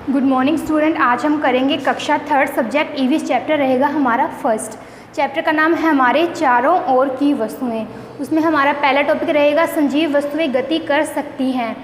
Good morning student. आज हम करेंगे कक्षा थर्ड सब्जेक्ट ईवीएस। चैप्टर रहेगा हमारा फर्स्ट। चैप्टर का नाम है हमारे चारों ओर की वस्तुएं। उसमें हमारा पहला टॉपिक रहेगा संजीव वस्तुएं गति कर सकती हैं।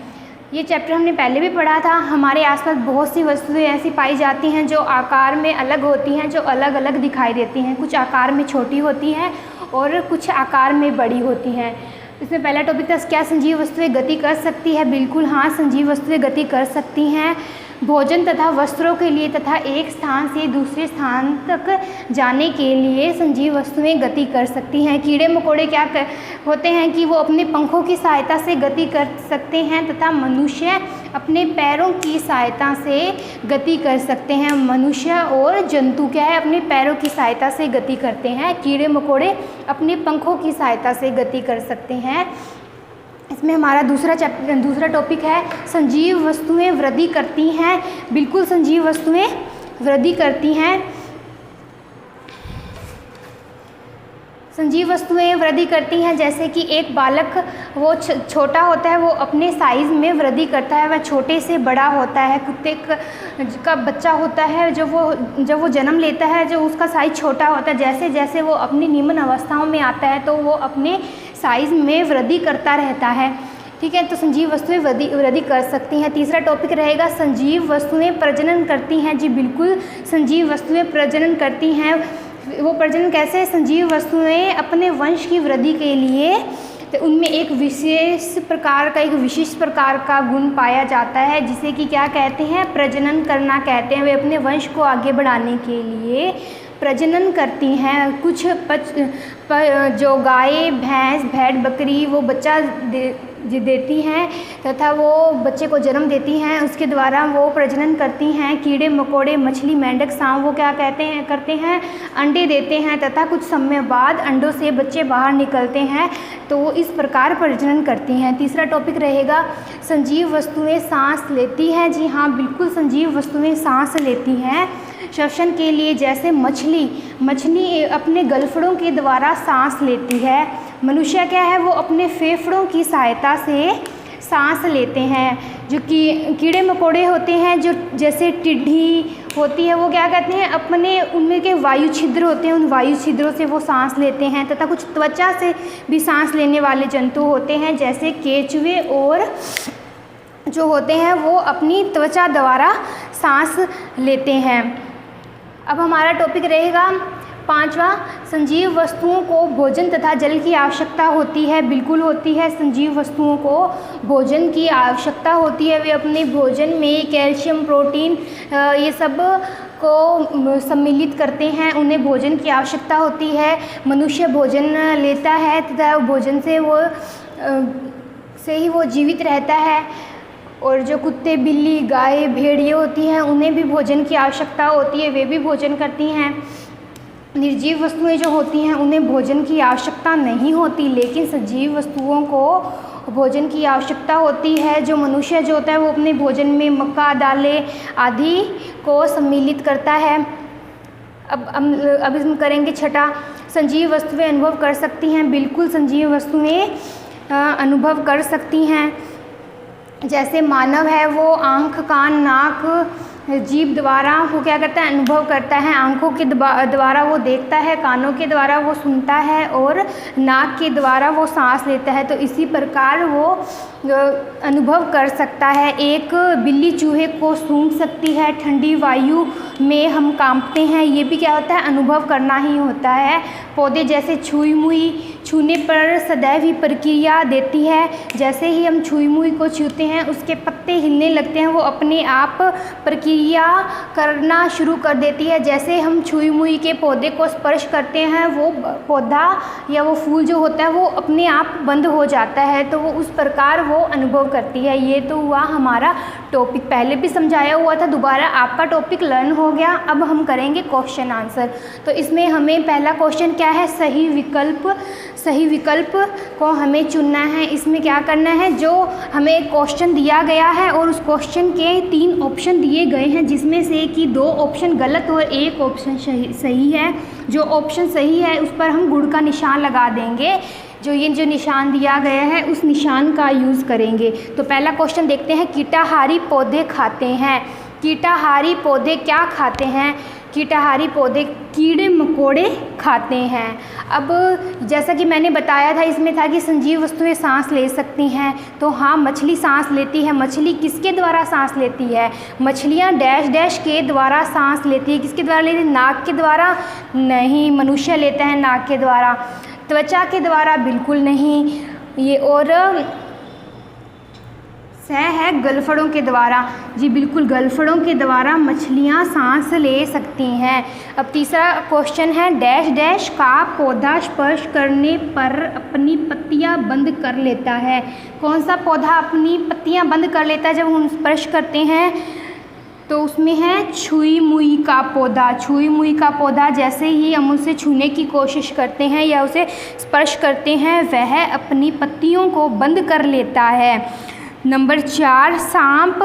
ये चैप्टर हमने पहले भी पढ़ा था। हमारे आसपास बहुत सी वस्तुएं ऐसी पाई जाती हैं जो आकार में अलग होती हैं, जो अलग अलग दिखाई देती हैं। कुछ आकार में छोटी होती हैं और कुछ आकार में बड़ी होती हैं। इसमें पहला टॉपिक था क्या संजीव वस्तुएं गति कर सकती है। बिल्कुल हाँ, संजीव वस्तुएं गति कर सकती हैं। भोजन तथा वस्त्रों के लिए तथा एक स्थान से दूसरे स्थान तक जाने के लिए संजीव वस्तुएं गति कर सकती हैं। कीड़े मकोड़े होते हैं कि वो अपने पंखों की सहायता से गति कर सकते हैं तथा मनुष्य अपने पैरों की सहायता से गति कर सकते हैं। मनुष्य और जंतु क्या है, अपने पैरों की सहायता से गति करते हैं। कीड़े मकोड़े अपने पंखों की सहायता से गति कर सकते हैं। इसमें हमारा दूसरा टॉपिक है संजीव वस्तुएं वृद्धि करती हैं। बिल्कुल संजीव वस्तुएं वृद्धि करती हैं। संजीव वस्तुएं वृद्धि करती हैं जैसे कि एक बालक वो छोटा होता है, वो अपने साइज़ में वृद्धि करता है, वह छोटे से बड़ा होता है। कुत्ते का बच्चा होता है जब वो जन्म लेता है, जो उसका साइज़ छोटा होता है, जैसे जैसे वो अपनी निम्न अवस्थाओं में आता है तो वो अपने साइज़ में वृद्धि करता रहता है। ठीक है, तो संजीव वस्तुएं वृद्धि कर सकती हैं। तीसरा टॉपिक रहेगा संजीव वस्तुएं प्रजनन करती हैं। जी बिल्कुल, संजीव वस्तुएं प्रजनन करती हैं। वो प्रजनन कैसे? संजीव वस्तुएं अपने वंश की वृद्धि के लिए तो उनमें एक विशिष्ट प्रकार का गुण पाया जाता है जिसे कि क्या कहते हैं, प्रजनन करना कहते हैं। वे अपने वंश को आगे बढ़ाने के लिए प्रजनन करती हैं। कुछ जो गाय, भैंस, भेड़, बकरी वो बच्चा देती हैं तथा वो बच्चे को जन्म देती हैं, उसके द्वारा वो प्रजनन करती हैं। कीड़े मकोड़े, मछली, मेंढक, सांप वो क्या करते हैं, अंडे देते हैं तथा कुछ समय बाद अंडों से बच्चे बाहर निकलते हैं, तो वो इस प्रकार प्रजनन करती हैं। तीसरा टॉपिक रहेगा संजीव वस्तुएं सांस लेती हैं। जी हाँ, बिल्कुल संजीव वस्तुएं सांस लेती हैं श्वसन के लिए। जैसे मछली अपने गलफड़ों के द्वारा सांस लेती है। मनुष्य क्या है, वो अपने फेफड़ों की सहायता से सांस लेते हैं। जो कि कीड़े मकोड़े होते हैं, जो जैसे टिड्डी होती है, वो क्या कहते हैं, अपने उनमें के वायु छिद्र होते हैं, उन वायु छिद्रों से वो सांस लेते हैं। तथा कुछ त्वचा से भी सांस लेने वाले जंतु होते हैं जैसे केंचुए और जो होते हैं वो अपनी त्वचा द्वारा सांस लेते हैं। अब हमारा टॉपिक रहेगा पांचवा, संजीव वस्तुओं को भोजन तथा जल की आवश्यकता होती है। बिल्कुल होती है, संजीव वस्तुओं को भोजन की आवश्यकता होती है। वे अपने भोजन में कैल्शियम, प्रोटीन ये सब को सम्मिलित करते हैं, उन्हें भोजन की आवश्यकता होती है। मनुष्य भोजन लेता है तथा भोजन से ही वो जीवित रहता है। और जो कुत्ते, बिल्ली, गाय, भेड़ ये होती हैं, उन्हें भी भोजन की आवश्यकता होती है, वे भी भोजन करती हैं। निर्जीव वस्तुएं जो होती हैं उन्हें भोजन की आवश्यकता नहीं होती, लेकिन सजीव वस्तुओं को भोजन की आवश्यकता होती है। जो मनुष्य जो होता है वो अपने भोजन में मक्का, दालें आदि को सम्मिलित करता है। अब हम करेंगे छठा, संजीव वस्तुएं अनुभव कर सकती हैं। बिल्कुल संजीव वस्तुएं अनुभव कर सकती हैं। जैसे मानव है, वो आँख, कान, नाक, जीभ द्वारा वो क्या करता है, अनुभव करता है। आँखों के द्वारा वो देखता है, कानों के द्वारा वो सुनता है और नाक के द्वारा वो सांस लेता है। तो इसी प्रकार वो अनुभव कर सकता है। एक बिल्ली चूहे को सूंघ सकती है। ठंडी वायु में हम कांपते हैं, ये भी क्या होता है, अनुभव करना ही होता है। पौधे जैसे छुई मुई छूने पर सदैव ही प्रक्रिया देती है। जैसे ही हम छुई मुई को छूते हैं उसके पत्ते हिलने लगते हैं, वो अपने आप प्रक्रिया करना शुरू कर देती है। जैसे हम छुई मुई के पौधे को स्पर्श करते हैं, वो पौधा या वो फूल जो होता है वो अपने आप बंद हो जाता है, तो वो उस प्रकार वो अनुभव करती है। ये तो हुआ हमारा टॉपिक, पहले भी समझाया हुआ था, दोबारा आपका टॉपिक लर्न हो गया। अब हम करेंगे क्वेश्चन आंसर। तो इसमें हमें पहला क्वेश्चन क्या है, सही विकल्प को हमें चुनना है। इसमें क्या करना है, जो हमें क्वेश्चन दिया गया है और उस क्वेश्चन के 3 ऑप्शन दिए गए हैं जिसमें से कि 2 ऑप्शन गलत और 1 ऑप्शन सही है। जो ऑप्शन सही है उस पर हम गुण का निशान लगा देंगे। जो निशान दिया गया है उस निशान का यूज़ करेंगे। तो पहला क्वेश्चन देखते हैं, कीटाहारी पौधे खाते हैं। कीटाहारी पौधे क्या खाते हैं? कीटाहारी पौधे कीड़े मकोड़े खाते हैं। अब जैसा कि मैंने बताया था, इसमें था कि संजीव वस्तुएं सांस ले सकती हैं, तो हाँ, मछली सांस लेती है। मछली किसके द्वारा सांस लेती है? मछलियाँ डैश डैश के द्वारा सांस लेती है। किसके द्वारा लेती है? नाक के द्वारा नहीं, मनुष्य लेता है नाक के द्वारा। त्वचा के द्वारा बिल्कुल नहीं, ये और है गलफड़ों के द्वारा। जी बिल्कुल, गलफड़ों के द्वारा मछलियाँ सांस ले सकती हैं। अब तीसरा क्वेश्चन है, डैश डैश का पौधा स्पर्श करने पर अपनी पत्तियाँ बंद कर लेता है? कौन सा पौधा अपनी पत्तियाँ बंद कर लेता है जब हम स्पर्श करते हैं? तो उसमें है छुई मुई का पौधा। छुई मुई का पौधा जैसे ही हम उसे छूने की कोशिश करते हैं या उसे स्पर्श करते हैं, वह अपनी पत्तियों को बंद कर लेता है। नंबर 4, सांप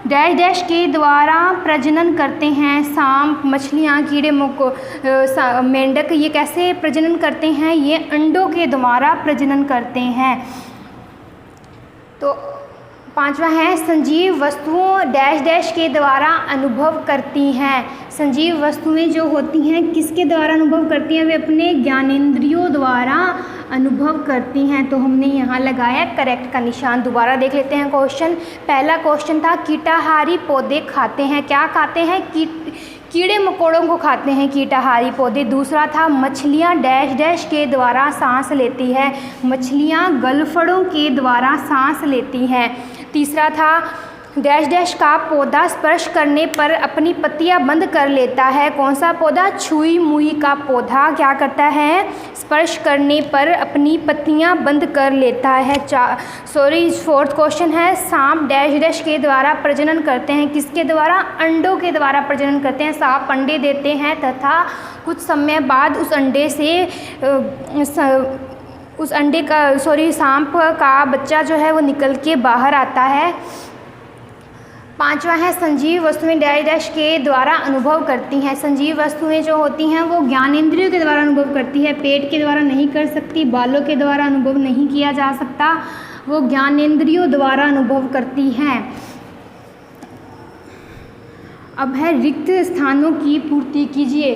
डैश डैश के द्वारा प्रजनन करते हैं। सांप, मछलियाँ, कीड़े मेंढक ये कैसे प्रजनन करते हैं? ये अंडों के द्वारा प्रजनन करते हैं। तो 5वां है, संजीव वस्तुओं डैश डैश के द्वारा अनुभव करती हैं। संजीव वस्तुएं जो होती हैं किसके द्वारा अनुभव करती हैं? वे अपने ज्ञानेंद्रियों द्वारा अनुभव करती हैं। तो हमने यहाँ लगाया करेक्ट का निशान। दोबारा देख लेते हैं क्वेश्चन। पहला क्वेश्चन था कीटाहारी पौधे खाते हैं। क्या खाते हैं? कीड़े मकोड़ों को खाते हैं कीटाहारी पौधे। दूसरा था मछलियाँ डैश डैश के द्वारा सांस लेती है। मछलियाँ गलफड़ों के द्वारा सांस लेती हैं। तीसरा था डैश डैश का पौधा स्पर्श करने पर अपनी पत्तियां बंद कर लेता है। कौन सा पौधा? छुई मुई का पौधा क्या करता है? स्पर्श करने पर अपनी पत्तियां बंद कर लेता है। फोर्थ क्वेश्चन है, सांप डैश डैश के द्वारा प्रजनन करते हैं। किसके द्वारा? अंडों के द्वारा प्रजनन करते हैं। सांप अंडे देते हैं तथा कुछ समय बाद उस अंडे से सांप का बच्चा जो है वो निकल के बाहर आता है। 5वां है, संजीव वस्तुएं डैश डैश के द्वारा अनुभव करती हैं। संजीव वस्तुएं जो होती हैं वो ज्ञानेंद्रियों के द्वारा अनुभव करती है। पेट के द्वारा नहीं कर सकती, बालों के द्वारा अनुभव नहीं किया जा सकता, वो ज्ञानेंद्रियों द्वारा अनुभव करती हैं। अब है रिक्त स्थानों की पूर्ति कीजिए।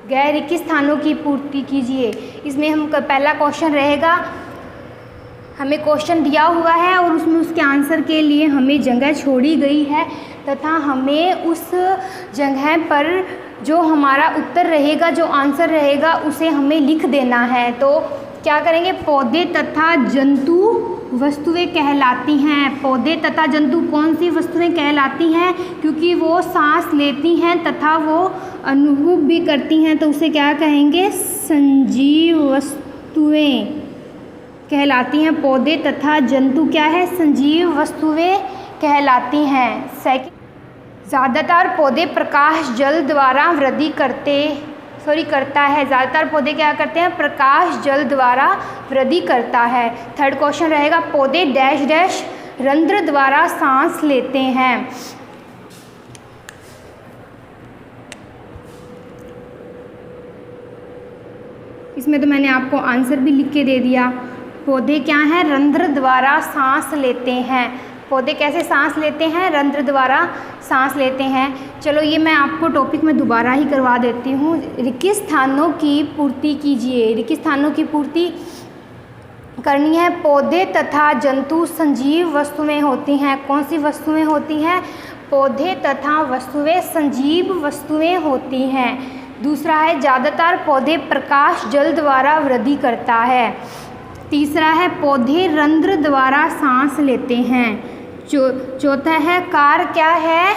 गैर रिक्त स्थानों की पूर्ति कीजिए। इसमें हम पहला क्वेश्चन रहेगा, हमें क्वेश्चन दिया हुआ है और उसमें उसके आंसर के लिए हमें जगह छोड़ी गई है तथा हमें उस जगह पर जो हमारा उत्तर रहेगा, जो आंसर रहेगा, उसे हमें लिख देना है। तो क्या करेंगे? पौधे तथा जंतु वस्तुएं कहलाती हैं। पौधे तथा जंतु कौन सी वस्तुएं कहलाती हैं? क्योंकि वो सांस लेती हैं तथा वो अनुभव भी करती हैं, तो उसे क्या कहेंगे? संजीव वस्तुएं कहलाती हैं। पौधे तथा जंतु क्या है? संजीव वस्तुएं कहलाती हैं। सेकंड, ज़्यादातर पौधे प्रकाश जल द्वारा वृद्धि करता है। ज़्यादातर पौधे क्या करते हैं? प्रकाश जल द्वारा वृद्धि करता है। थर्ड क्वेश्चन रहेगा, पौधे डैश डैश रंध्र द्वारा सांस लेते हैं। इसमें तो मैंने आपको आंसर भी लिख के दे दिया। पौधे क्या हैं? रंध्र द्वारा सांस लेते हैं। पौधे कैसे सांस लेते हैं? रंध्र द्वारा सांस लेते हैं। चलो ये मैं आपको टॉपिक में दोबारा ही करवा देती हूँ। रिक्त स्थानों की पूर्ति कीजिए। रिक्त स्थानों की पूर्ति करनी है। पौधे तथा जंतु संजीव वस्तुएं होती हैं। कौन सी वस्तुएं होती हैं? पौधे तथा वस्तुएं संजीव वस्तुएं होती हैं। दूसरा है, ज़्यादातर पौधे प्रकाश जल द्वारा वृद्धि करता है। तीसरा है, पौधे रंध्र द्वारा सांस लेते हैं। चौथा है, कार क्या है?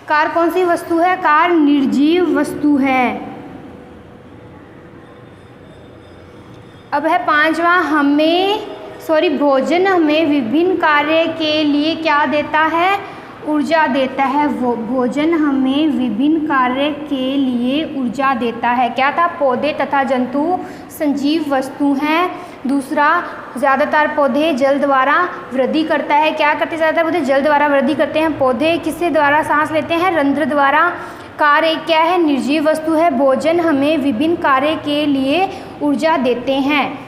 कार कौन सी वस्तु है? कार निर्जीव वस्तु है। अब है 5वां, भोजन हमें विभिन्न कार्य के लिए क्या देता है? ऊर्जा देता है। भोजन हमें विभिन्न कार्य के लिए ऊर्जा देता है। क्या था? पौधे तथा जंतु संजीव वस्तु हैं। दूसरा, ज़्यादातर पौधे जल द्वारा वृद्धि करता है। क्या करते हैं? ज़्यादातर पौधे जल द्वारा वृद्धि करते हैं। पौधे किससे द्वारा सांस लेते हैं? रंध्र द्वारा। कार एक क्या है? निर्जीव वस्तु है। भोजन हमें विभिन्न कार्य के लिए ऊर्जा देते हैं।